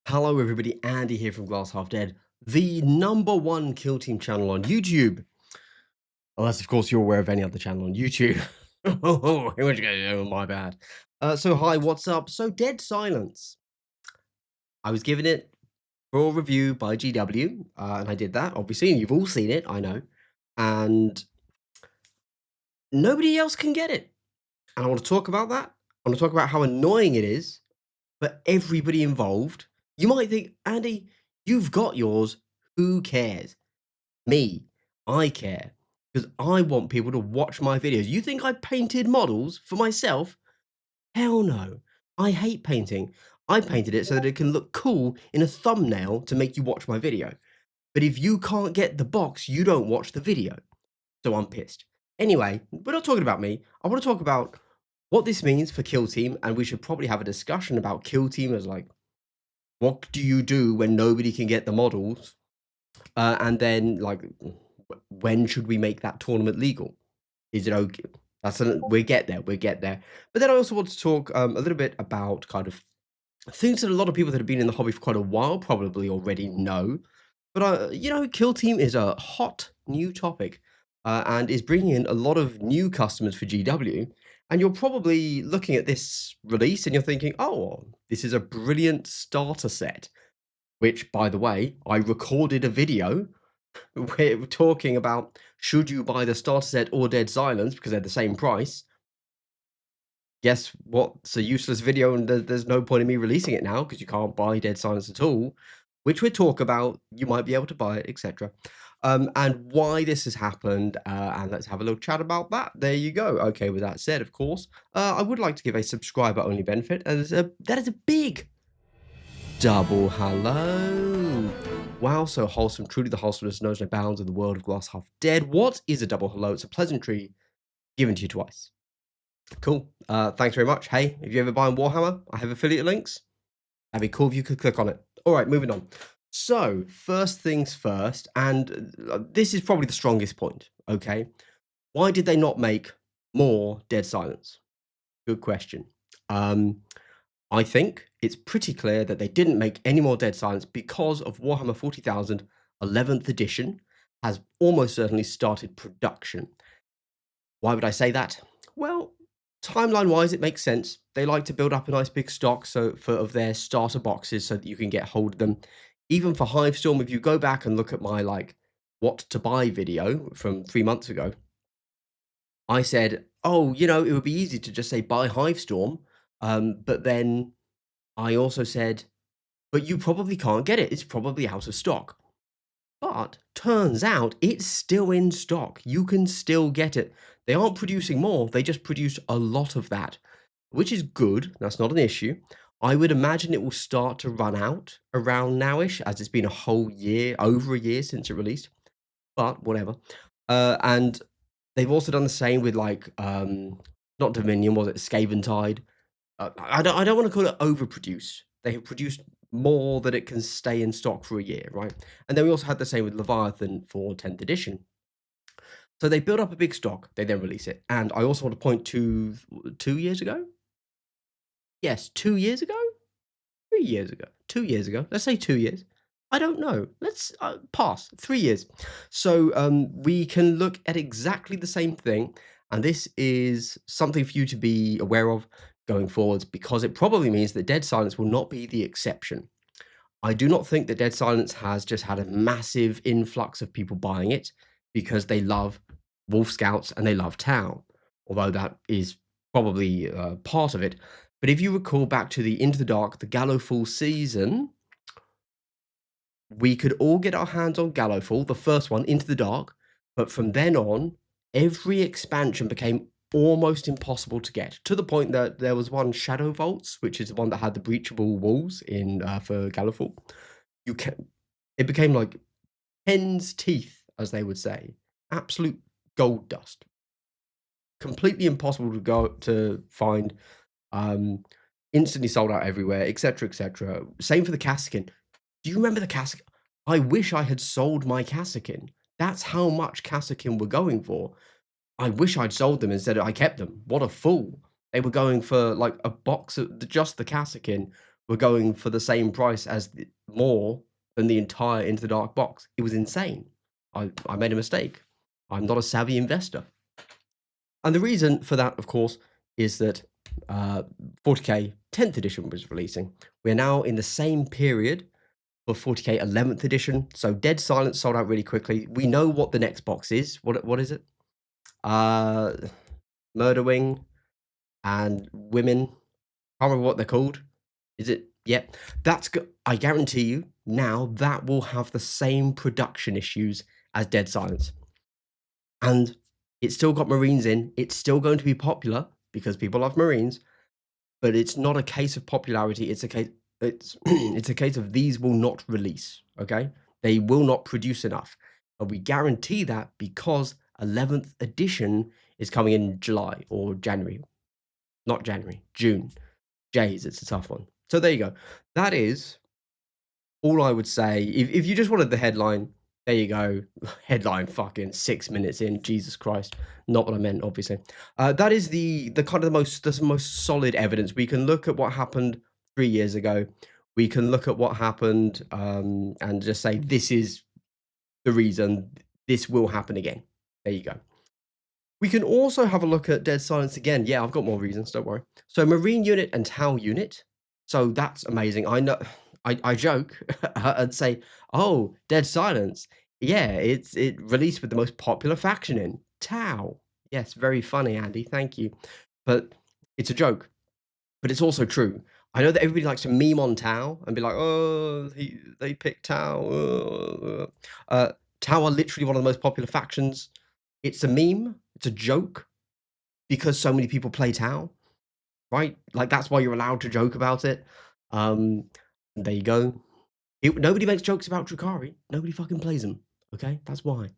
Hello, everybody. Andy here from Glass Half Dead, the #1 kill team channel on YouTube. Unless, of course, you're aware of any other channel on YouTube. Oh, in which case, oh, my bad. Hi, what's up? So, Dead Silence. I was given it for a review by GW, and I did that, obviously, and you've all seen it, I know. And nobody else can get it. And I want to talk about that. I want to talk about how annoying it is for everybody involved. You might think, Andy, you've got yours. Who cares? Me, I care because I want people to watch my videos. You think I painted models for myself? Hell no. I hate painting. I painted it so that it can look cool in a thumbnail to make you watch my video. But if you can't get the box, you don't watch the video. So I'm pissed. Anyway, we're not talking about me. I want to talk about what this means for Kill Team, and we should probably have a discussion about Kill Team as like, what do you do when nobody can get the models? And then, like, when should we make that tournament legal? Is it okay? We get there. We get there. But then I also want to talk a little bit about kind of things that a lot of people that have been in the hobby for quite a while probably already know. But Kill Team is a hot new topic and is bringing in a lot of new customers for GW. And you're probably looking at this release and you're thinking, oh, this is a brilliant starter set. Which, by the way, I recorded a video we're talking about should you buy the starter set or Dead Silence because they're the same price. Guess what? It's a useless video, and there's no point in me releasing it now because you can't buy Dead Silence at all, which we talk about. You might be able to buy it, etc. And why this has happened, and let's have a little chat about that. There you go. Okay, with that said, of course, I would like to give a subscriber-only benefit, and that is a big double hello. Wow, so wholesome. Truly the wholesomeness knows no bounds in the world of Glass Half Dead. What is a double hello? It's a pleasantry given to you twice. Cool. Thanks very much. Hey, if you ever buy Warhammer, I have affiliate links. That'd be cool if you could click on it. All right, moving on. So, first things first, and this is probably the strongest point, okay? Why did they not make more Dead Silence? Good question. I think it's pretty clear that they didn't make any more Dead Silence because of Warhammer 40,000 11th edition has almost certainly started production. Why would I say that? Well, timeline-wise, it makes sense. They like to build up a nice big stock of their starter boxes so that you can get hold of them. Even for Hivestorm, if you go back and look at my like what to buy video from 3 months ago, I said, "Oh, it would be easy to just say buy Hivestorm," but then I also said, "But you probably can't get it. It's probably out of stock." But turns out it's still in stock. You can still get it. They aren't producing more. They just produce a lot of that, which is good. That's not an issue. I would imagine it will start to run out around nowish, as it's been a whole year, over a year since it released. But whatever. And they've also done the same with like not Dominion, was it Scaventide? I don't want to call it overproduce. They have produced more that it can stay in stock for a year, right? And then we also had the same with Leviathan for 10th edition. So they build up a big stock, they then release it. And I also want to point to 2 years ago. Yes, 2 years ago, 3 years ago, 2 years ago. Let's say 2 years. I don't know. Let's pass 3 years. So we can look at exactly the same thing, and this is something for you to be aware of going forwards because it probably means that Dead Silence will not be the exception. I do not think that Dead Silence has just had a massive influx of people buying it because they love Wolf Scouts and they love Tau, although that is probably part of it. But if you recall back to the Into the Dark, the Gallowfall season, we could all get our hands on Gallowfall, the first one, Into the Dark, but from then on, every expansion became almost impossible to get, to the point that there was one Shadow Vaults, which is the one that had the breachable walls in for Gallowfall. It became like hen's teeth, as they would say, absolute gold dust, completely impossible to go to find, instantly sold out everywhere, etc., etc. Same for the Kasrkin. Do you remember the Kasrkin? I wish I had sold my Kasrkin. That's how much Kasrkin were going for. I wish I'd sold them instead of I kept them. What a fool. They were going for like a box of just the Kasrkin were going for the same price as more than the entire Into the Dark box. It was insane. I made a mistake. I'm not a savvy investor. And the reason for that, of course, is that 40k 10th edition was releasing. We're now in the same period for 40k 11th edition. So Dead Silence sold out really quickly. We know what the next box is. What is it? Murder Wing and Women. Can't remember what they're called. Is it? Yep. I guarantee you now that will have the same production issues as Dead Silence. And it's still got Marines in. It's still going to be popular because people love Marines, but it's not a case of popularity. It's a case it's a case of these will not release. Okay, they will not produce enough, and we guarantee that because 11th edition is coming in July or January, not January, June. Jays, it's a tough one. So there you go. That is all I would say. If you just wanted the headline, there you go. Headline fucking 6 minutes in. Jesus Christ. Not what I meant, obviously. That is the kind of the most solid evidence. We can look at what happened 3 years ago. We can look at what happened and just say this is the reason this will happen again. There you go. We can also have a look at Dead Silence again. Yeah, I've got more reasons, don't worry. So Marine unit and Tau unit. So that's amazing. I know I joke and say, oh, Dead Silence. Yeah, it released with the most popular faction in Tau. Yes, very funny, Andy. Thank you. But it's a joke. But it's also true. I know that everybody likes to meme on Tau and be like, oh, they picked Tau. Tau are literally one of the most popular factions. It's a meme. It's a joke because so many people play Tau, right? Like that's why you're allowed to joke about it. There you go. Nobody makes jokes about Drukhari. Nobody fucking plays them. Okay, that's why.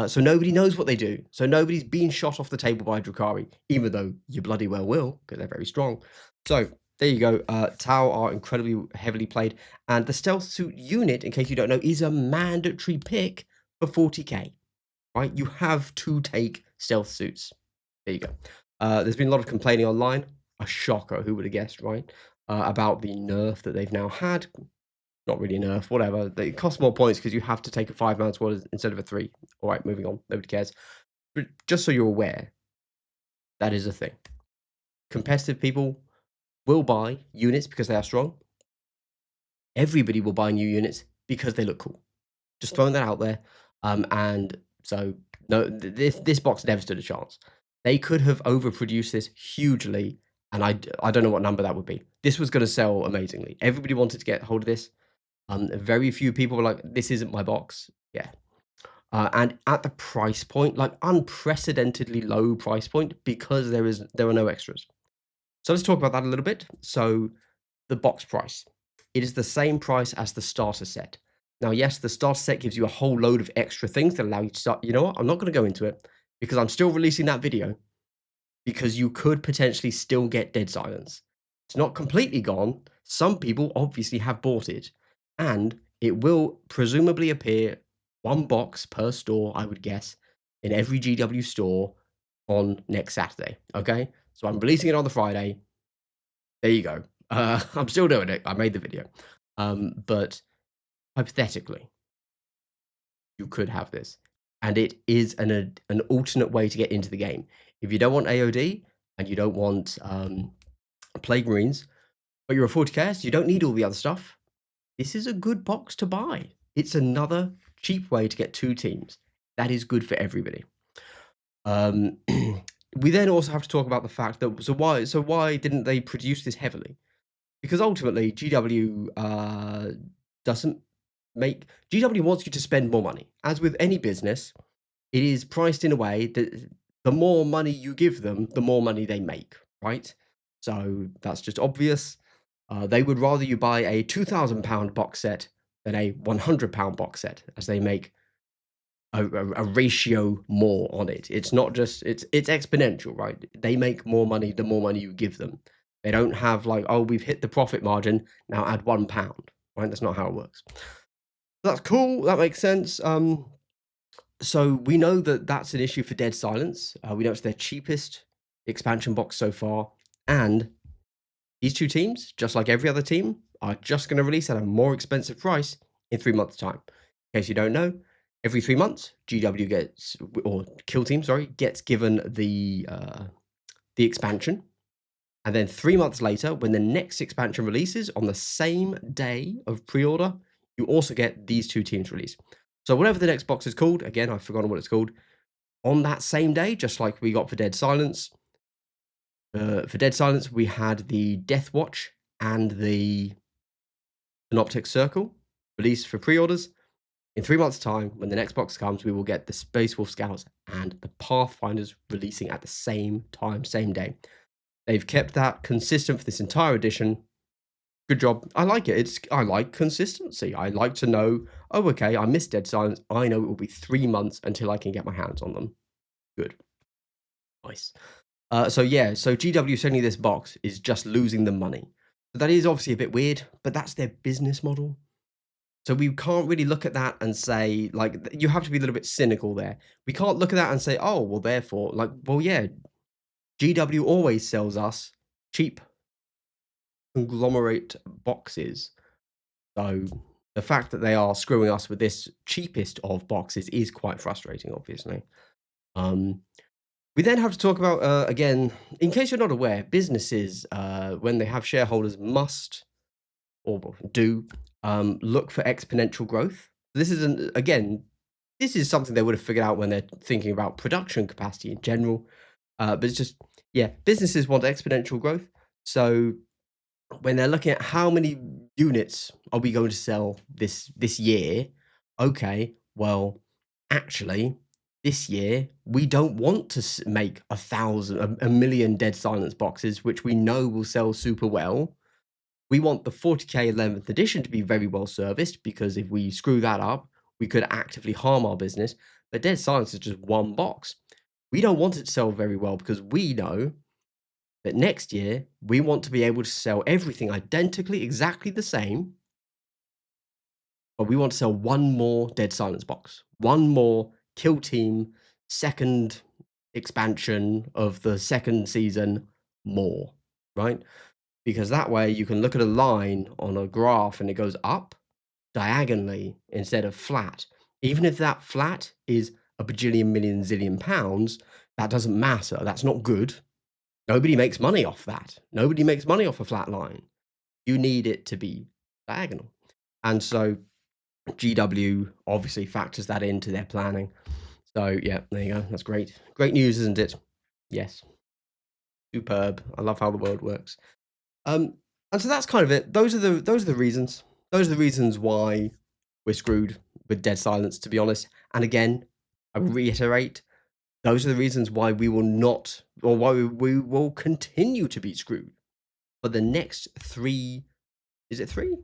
So nobody knows what they do. So nobody's being shot off the table by Drukhari, even though you bloody well will, because they're very strong. So there you go. Tau are incredibly heavily played, and the stealth suit unit, in case you don't know, is a mandatory pick for 40k. Right, you have to take stealth suits. There you go. There's been a lot of complaining online. A shocker, who would have guessed, right? About the nerf that they've now had. Not really a nerf, whatever. They cost more points because you have to take a 5-man squad instead of a 3. All right, moving on. Nobody cares. But just so you're aware, that is a thing. Competitive people will buy units because they are strong. Everybody will buy new units because they look cool. Just throwing that out there. And so no, this box never stood a chance. They could have overproduced this hugely, and I don't know what number that would be. This was going to sell amazingly. Everybody wanted to get hold of this. Very few people were like, "This isn't my box." Yeah, and at the price point, like unprecedentedly low price point, because there are no extras. So let's talk about that a little bit. So the box price, it is the same price as the starter set. Now, yes, the starter set gives you a whole load of extra things that allow you to start. You know what? I'm not going to go into it because I'm still releasing that video because you could potentially still get Dead Silence. It's not completely gone. Some people obviously have bought it, and it will presumably appear one box per store, I would guess, in every GW store on next Saturday. Okay, so I'm releasing it on the Friday. There you go. I'm still doing it. I made the video, but hypothetically, you could have this, and it is an alternate way to get into the game. If you don't want AOD and you don't want Plague Marines, but you're a 40k, so you don't need all the other stuff. This is a good box to buy. It's another cheap way to get 2 teams. That is good for everybody. We then also have to talk about the fact that why didn't they produce this heavily? Because ultimately, GW doesn't make GW wants you to spend more money. As with any business, it is priced in a way that the more money you give them, the more money they make, right? So that's just obvious. They would rather you buy a £2,000 box set than a £100 box set, as they make a ratio more on it. It's not just it's exponential, right? They make more money the more money you give them. They don't have like, oh, we've hit the profit margin, now add £1, right? That's not how it works. That's cool. That makes sense. So we know that that's an issue for Dead Silence. We know it's their cheapest expansion box so far, and these 2 teams, just like every other team, are just going to release at a more expensive price in 3 months' time. In case you don't know, every 3 months, GW gets, or Kill Team, sorry, gets given the expansion. And then 3 months later, when the next expansion releases on the same day of pre-order, you also get these two teams released. So whatever the next box is called, again, I've forgotten what it's called, on that same day, just like we got for Dead Silence. For Dead Silence, we had the Death Watch and the Synoptic Circle released for pre-orders. In 3 months' time, when the next box comes, we will get the Space Wolf Scouts and the Pathfinders releasing at the same time, same day. They've kept that consistent for this entire edition. Good job. I like it. I like consistency. I like to know, oh, okay, I missed Dead Silence. I know it will be 3 months until I can get my hands on them. Good. Nice. So GW sending this box is just losing the money. So that is obviously a bit weird, but that's their business model. So we can't really look at that and say, like, you have to be a little bit cynical there. We can't look at that and say, oh, well, therefore, like, well, yeah, GW always sells us cheap conglomerate boxes. So the fact that they are screwing us with this cheapest of boxes is quite frustrating, obviously. We then have to talk about, again, in case you're not aware, businesses, when they have shareholders, must or do look for exponential growth. This isn't, again, this is something they would have figured out when they're thinking about production capacity in general. But it's just, yeah, businesses want exponential growth. So when they're looking at how many units are we going to sell this year, okay, well, actually, this year we don't want to make 1,000, a million Dead Silence boxes, which we know will sell super well. We want the 40k 11th edition to be very well serviced, because if we screw that up, we could actively harm our business. But Dead Silence is just one box. We don't want it to sell very well, because we know that next year we want to be able to sell everything identically, exactly the same, but we want to sell one more Dead Silence box, one more Kill Team second expansion of the second season more, right? Because that way you can look at a line on a graph and it goes up diagonally instead of flat. Even if that flat is a bajillion million zillion pounds, that doesn't matter. That's not good. Nobody makes money off that. Nobody makes money off a flat line. You need it to be diagonal. And so GW obviously factors that into their planning. So yeah, there you go. That's great. Great news, isn't it? Yes. Superb. I love how the world works. And so that's kind of it. Those are the reasons. Those are the reasons why we're screwed with Dead Silence, to be honest. And again, I will reiterate, those are the reasons why we will not, or why we will continue to be screwed for the next 3. Is it 3?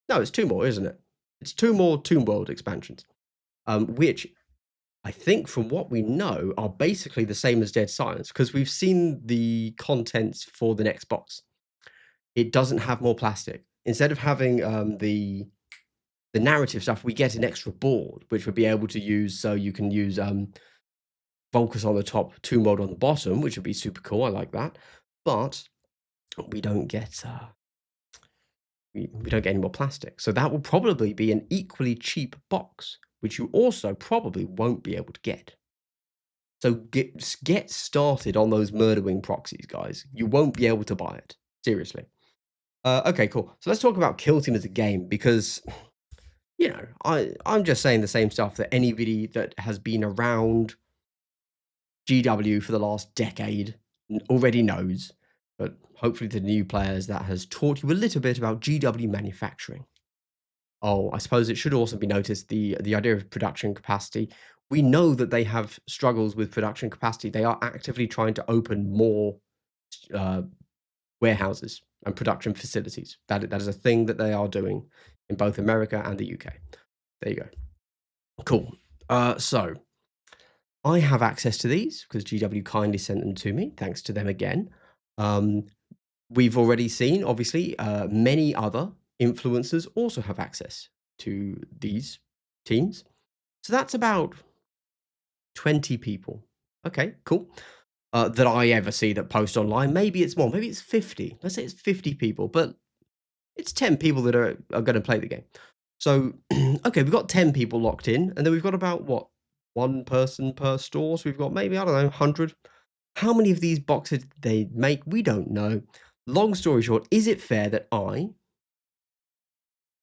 No, it's 2 more, isn't it? It's 2 more Tomb World expansions, which I think, from what we know, are basically the same as Dead Silence, because we've seen the contents for the next box. It doesn't have more plastic. Instead of having the narrative stuff, we get an extra board, which we'll be able to use. So you can use Volcus on the top, Tomb World on the bottom, which would be super cool. I like that. But we don't get we don't get any more plastic. So that will probably be an equally cheap box, which you also probably won't be able to get. So get started on those Murderwing proxies, guys. You won't be able to buy it. Seriously. Okay, cool. So let's talk about Kill Team as a game, because, you know, I'm just saying the same stuff that anybody that has been around GW for the last decade already knows. But hopefully the new players, that has taught you a little bit about GW manufacturing. Oh, I suppose it should also be noticed, the idea of production capacity. We know that they have struggles with production capacity. They are actively trying to open more warehouses and production facilities. That is a thing that they are doing in both America and the UK. There you go. Cool. So I have access to these because GW kindly sent them to me. Thanks to them again. We've already seen, obviously, many other influencers also have access to these teams. So that's about 20 people. Okay, cool. That I ever see that post online. Maybe it's more, maybe it's 50. Let's say it's 50 people. But It's 10 people that are going to play the game. So, okay, we've got 10 people locked in, and then we've got about what, one person per store. So we've got maybe, I don't know, 100. How many of these boxes did they make? We don't know. Long story short, is it fair that I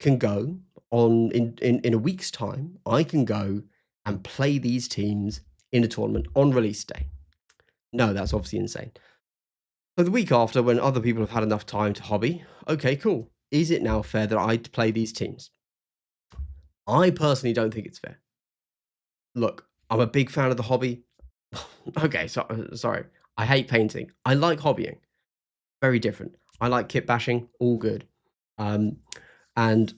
can go on in a week's time? I can go and play these teams in a tournament on release day. No, that's obviously insane. So the week after, when other people have had enough time to hobby, okay, cool. Is it now fair that I play these teams? I personally don't think it's fair. Look, I'm a big fan of the hobby. Okay, so sorry. I hate painting. I like hobbying. Very different. I like kit bashing. All good. Um, and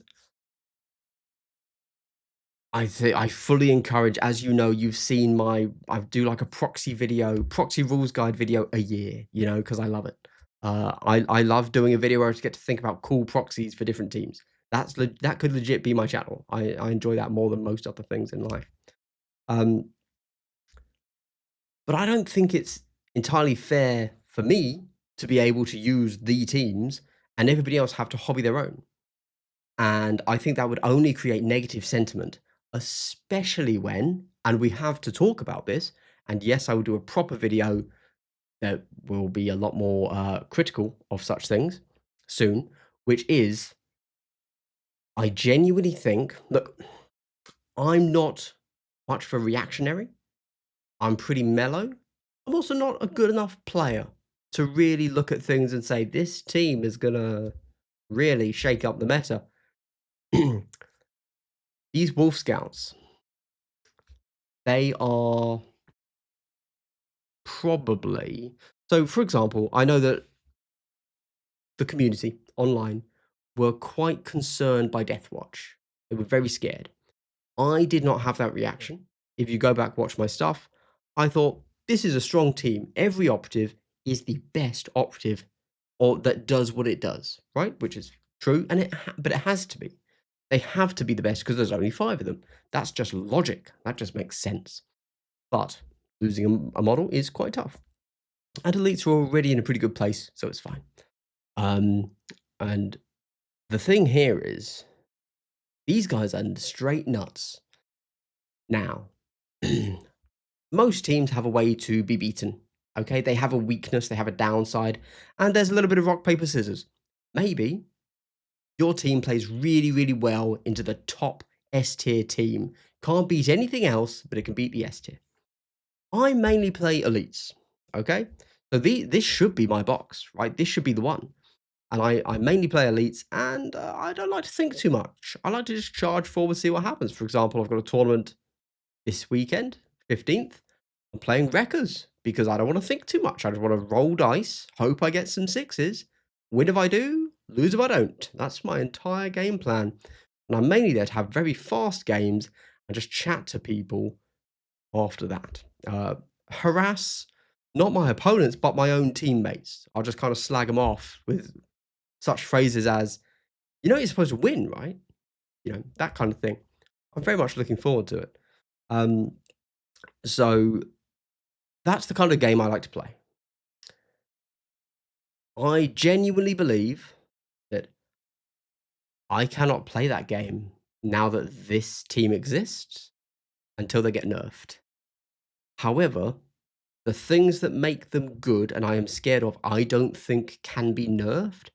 I fully encourage, as you know, you've seen I do like a proxy video, proxy rules guide video a year, because I love it. I love doing a video where I just get to think about cool proxies for different teams. That could legit be my channel. I enjoy that more than most other things in life. Um, but I don't think it's entirely fair for me to be able to use the teams and everybody else have to hobby their own. And I think that would only create negative sentiment, especially when, and we have to talk about this, and yes, I will do a proper video that will be a lot more critical of such things soon, which is, I genuinely think, look, I'm not much of a reactionary. I'm pretty mellow. I'm also not a good enough player to really look at things and say, this team is going to really shake up the meta. These Wolf Scouts, they are probably, so for example, I know that the community online were quite concerned by Deathwatch. They were very scared. I did not have that reaction. If you go back, watch my stuff, I thought this is a strong team. Every operative is the best operative or that does what it does, right? Which is true, and but it has to be. They have to be the best because there's only 5 of them. That's just logic. That just makes sense. But losing a model is quite tough. And elites are already in a pretty good place, so it's fine. And the thing here is, these guys are straight nuts. Now, most teams have a way to be beaten. Okay, they have a weakness, they have a downside, and there's a little bit of rock, paper, scissors. Maybe your team plays really, really well into the top S tier team. Can't beat anything else, but it can beat the S tier. I mainly play elites. Okay, so this should be my box, right? This should be the one. And I mainly play elites, and I don't like to think too much. I like to just charge forward, see what happens. For example, I've got a tournament this weekend, 15th. I'm playing Wreckers because I don't want to think too much. I just want to roll dice, hope I get some 6s, win if I do, lose if I don't. That's my entire game plan. And I'm mainly there to have very fast games and just chat to people after that. Harass not my opponents, but my own teammates. I'll just kind of slag them off with such phrases as, you're supposed to win, right? That kind of thing. I'm very much looking forward to it. So that's the kind of game I like to play. I genuinely believe that I cannot play that game now that this team exists until they get nerfed. However, the things that make them good and I am scared of, I don't think can be nerfed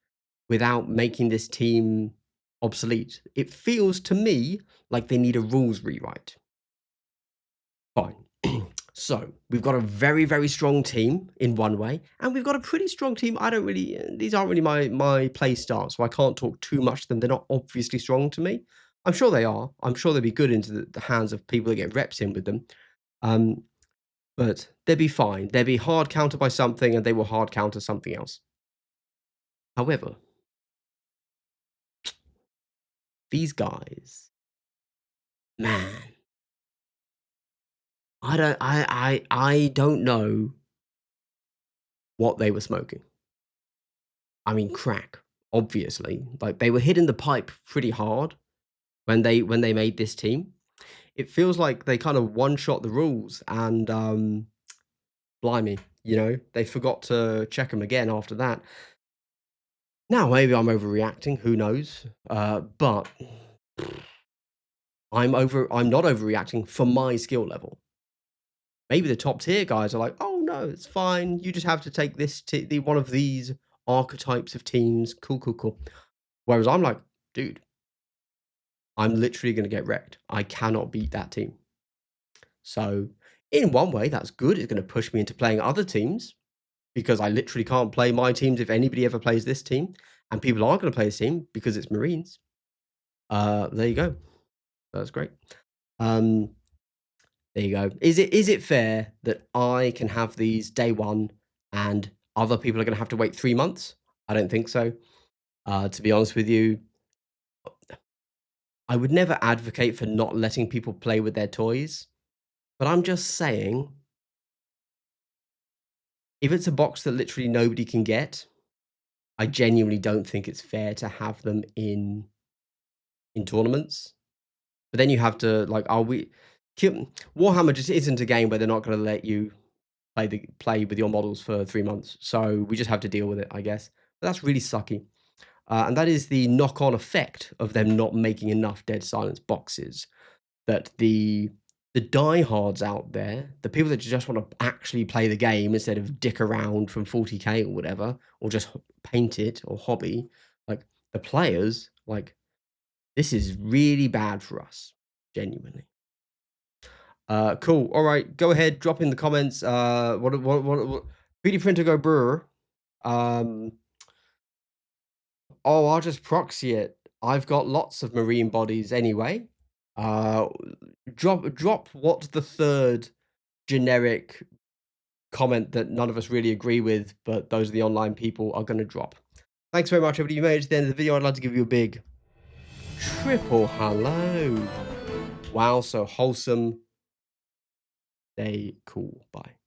without making this team obsolete. It feels to me like they need a rules rewrite. Fine. So we've got a very, very strong team in one way, and we've got a pretty strong team. These aren't really my play style, so I can't talk too much to them. They're not obviously strong to me. I'm sure they are. I'm sure they'd be good into the hands of people that get reps in with them. But they'd be fine. They'd be hard countered by something, and they will hard counter something else. However, these guys, man, I don't know what they were smoking. I mean, crack, obviously. Like, they were hitting the pipe pretty hard when they made this team. It feels like they kind of one-shot the rules and, blimey, they forgot to check them again after that. Now, maybe I'm overreacting, who knows? But I'm not overreacting for my skill level. Maybe the top tier guys are like, "Oh, no, it's fine. You just have to take this the one of these archetypes of teams. Cool, cool, cool." Whereas I'm like, "Dude, I'm literally gonna get wrecked. I cannot beat that team." So, in one way, that's good. It's gonna push me into playing other teams because I literally can't play my teams if anybody ever plays this team, and people aren't gonna play this team because it's Marines. There you go. That's great. Um, there you go. Is it fair that I can have these day one and other people are gonna have to wait 3 months? I don't think so. To be honest with you, I would never advocate for not letting people play with their toys, but I'm just saying, if it's a box that literally nobody can get, I genuinely don't think it's fair to have them in tournaments. But then you have to like, are we Warhammer just isn't a game where they're not gonna let you play with your models for 3 months, so we just have to deal with it, I guess. But that's really sucky. And that is the knock-on effect of them not making enough Dead Silence boxes, that the diehards out there, the people that just wanna actually play the game instead of dick around from 40K or whatever, or just paint it or hobby, like, the players, like, this is really bad for us, genuinely. Cool. All right, go ahead, drop in the comments. What 3D printer go brr. Um, oh, I'll just proxy it. I've got lots of marine bodies anyway. Uh, drop what's the third generic comment that none of us really agree with, but those are the online people are going to drop. Thanks very much, everybody. You made it to the end of the video. I'd like to give you a big triple hello. Wow, so wholesome. Stay cool. Bye.